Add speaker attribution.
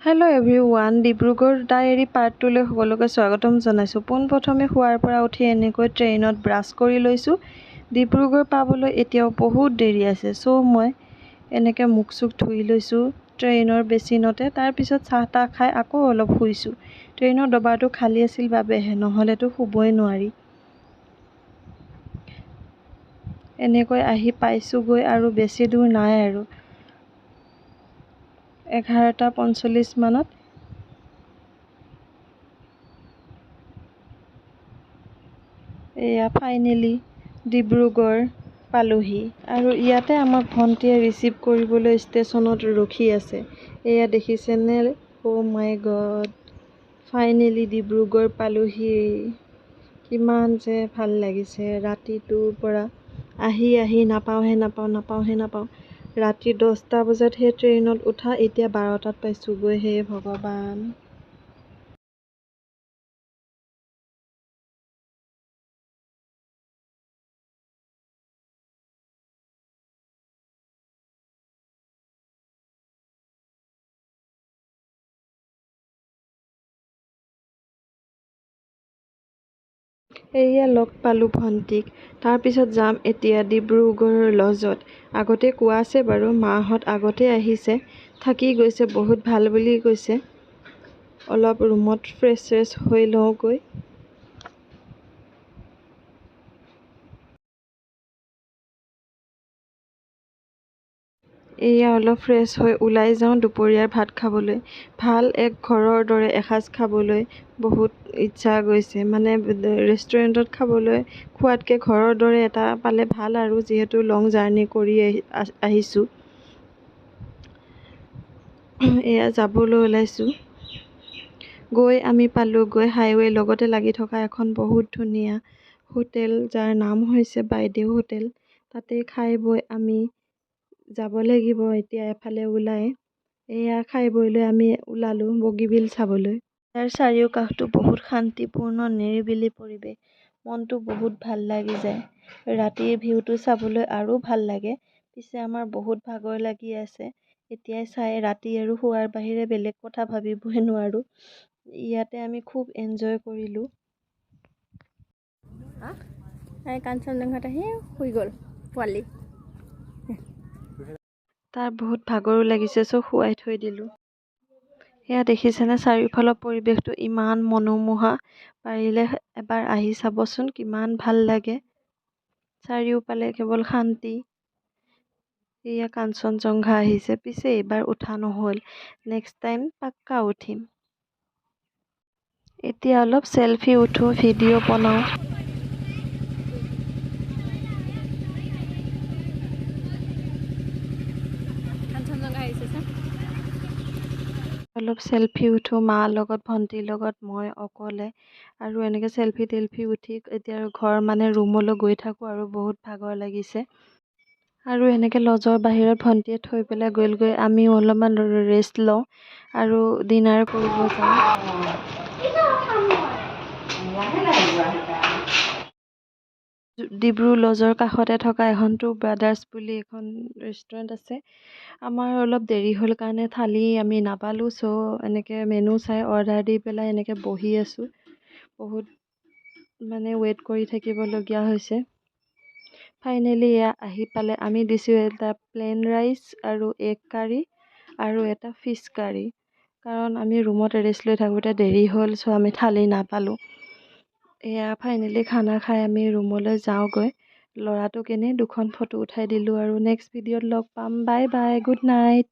Speaker 1: Hello' everyone, Dibrugarh diary part 2লৈ সকলোকে স্বাগতম জনাইছোঁ। পোনপ্ৰথমে শোৱাৰ পৰা উঠি এনেকৈ ট্ৰেইনত ব্ৰাছ কৰি লৈছোঁ। ডিব্ৰুগড় পাবলৈ এতিয়াও বহুত দেৰি আছে, মই এনেকৈ মুখ চুখ ধুই লৈছোঁ ট্ৰেইনৰ বেচিনতে। তাৰপিছত চাহ তাহ খাই আকৌ অলপ শুইছোঁ। ট্ৰেইনৰ ডবাটো খালী আছিল বাবেহে, নহ'লেতো শুবই নোৱাৰি। এনেকৈ আহি পাইছোঁগৈ আৰু বেছি দূৰ নাই আৰু 11:45 মানত। এয়া ফাইনেলি ডিব্ৰুগড় পালোহি আৰু ইয়াতে আমাক ভণ্টিয়ে ৰিচিভ কৰিবলৈ ষ্টেচনত ৰখি আছে। এয়া দেখিছেনে? অ' মাই গড, ফাইনেলি ডিব্ৰুগড় পালোহি। কিমান যে ভাল লাগিছে। ৰাতিটোৰ পৰা আহি নাপাওঁ। ৰাতি 10টা বজাত সেই ট্ৰেইনত উঠা, এতিয়া 12টাত পাইছোঁগৈ। হে ভগৱান। এয়া লগ পালোঁ ভণ্টিক। তাৰপিছত যাম এতিয়া ডিব্ৰুগড় লজত। আগতে কোৱা আছে বাৰু, মাহঁত আগতে আহিছে, থাকি গৈছে, বহুত ভাল বুলি কৈছে। অলপ ৰুমত ফ্ৰেছ হৈ লওঁগৈ। এয়া অলপ ফ্ৰেছ হৈ ওলাই যাওঁ দুপৰীয়াৰ ভাত খাবলৈ। ভাল এক ঘৰৰ দৰে এসাঁজ খাবলৈ বহুত ইচ্ছা গৈছে। মানে ৰেষ্টুৰেণ্টত খাবলৈ খোৱাতকৈ ঘৰৰ দৰে এটা পালে ভাল আৰু, যিহেতু লং জাৰ্ণি কৰি আহিছোঁ। এয়া যাবলৈ ওলাইছোঁ। আমি পালোঁগৈ হাইৱে লগতে লাগি থকা এখন বহুত ধুনীয়া হোটেল, যাৰ নাম হৈছে বাইদেউ হোটেল। তাতে খাই বৈ আমি যাব লাগিব এতিয়া এফালে ওলাই। এয়া খাই বৈ লৈ আমি ওলালোঁ বগীবিল চাবলৈ। ইয়াৰ চাৰিওকাষটো বহুত শান্তিপূৰ্ণ নিৰিবিলি পৰিৱেশ। মনটো বহুত ভাল লাগি যায়। ৰাতিৰ ভিউটো চাবলৈ আৰু ভাল লাগে। পিছে আমাৰ বহুত ভাগৰ লাগি আছে। এতিয়াই চাই ৰাতি আৰু শোৱাৰ বাহিৰে বেলেগ কথা ভাবিবই নোৱাৰোঁ। ইয়াতে আমি খুব এনজয় কৰিলোঁ। কাঞ্চনজংঘাত আহি শুই গ'ল পোৱালি। তাৰ বহুত ভাগৰো লাগিছে, শুৱাই থৈ দিলোঁ। এয়া দেখিছেনে, চাৰিওফালৰ পৰিৱেশটো ইমান মনোমোহা। পাৰিলে এবাৰ আহি চাবচোন, কিমান ভাল লাগে। চাৰিওফালে কেৱল শান্তি। এয়া কাঞ্চনজংঘা আহিছে, পিছে এইবাৰ উঠা নহ'ল। নেক্সট টাইম পাক্কা উঠিম। এতিয়া অলপ চেলফি উঠোঁ, ভিডিঅ' বনাওঁ। অলপ চেলফি উঠোঁ, মাৰ লগত, ভণ্টিৰ লগত, মই অকলে। আৰু এনেকৈ চেলফি টেলফি উঠি এতিয়া ঘৰ মানে ৰুমলৈ গৈ থাকোঁ আৰু বহুত ভাগৰ লাগিছে। আৰু এনেকৈ লজৰ বাহিৰত ভণ্টিয়ে থৈ পেলাই গ'লগৈ। আমিও অলপমান ৰেষ্ট লওঁ আৰু ডিনাৰ কৰিব যাওঁ। ডিব্ৰু লজৰ কাষতে থকা এখন টু ব্ৰাদাৰ্ছ বুলি এখন ৰেষ্টুৰেণ্ট আছে। আমাৰ অলপ দেৰি হ'ল কাৰণে থালি আমি নাপালোঁ, এনেকৈ মেনু চাই অৰ্ডাৰ দি পেলাই এনেকৈ বহি আছোঁ। বহুত মানে ৱেইট কৰি থাকিবলগীয়া হৈছে। ফাইনেলি এয়া আহি পালে। আমি দিছোঁ এটা প্লেইন ৰাইচ আৰু এগ কাৰী আৰু এটা ফিছ কাৰী, কাৰণ আমি ৰুমত ৰেষ্ট লৈ থাকোঁতে দেৰি হ'ল, আমি থালি নাপালোঁ। এয়া ফাইনেলি খানা খাই আমি ৰুমলৈ যাওঁগৈ। ল'ৰাটোক এনেই 2খন ফটো উঠাই দিলোঁ আৰু নেক্সট ভিডিঅ'ত লগ পাম। Bye bye, good night.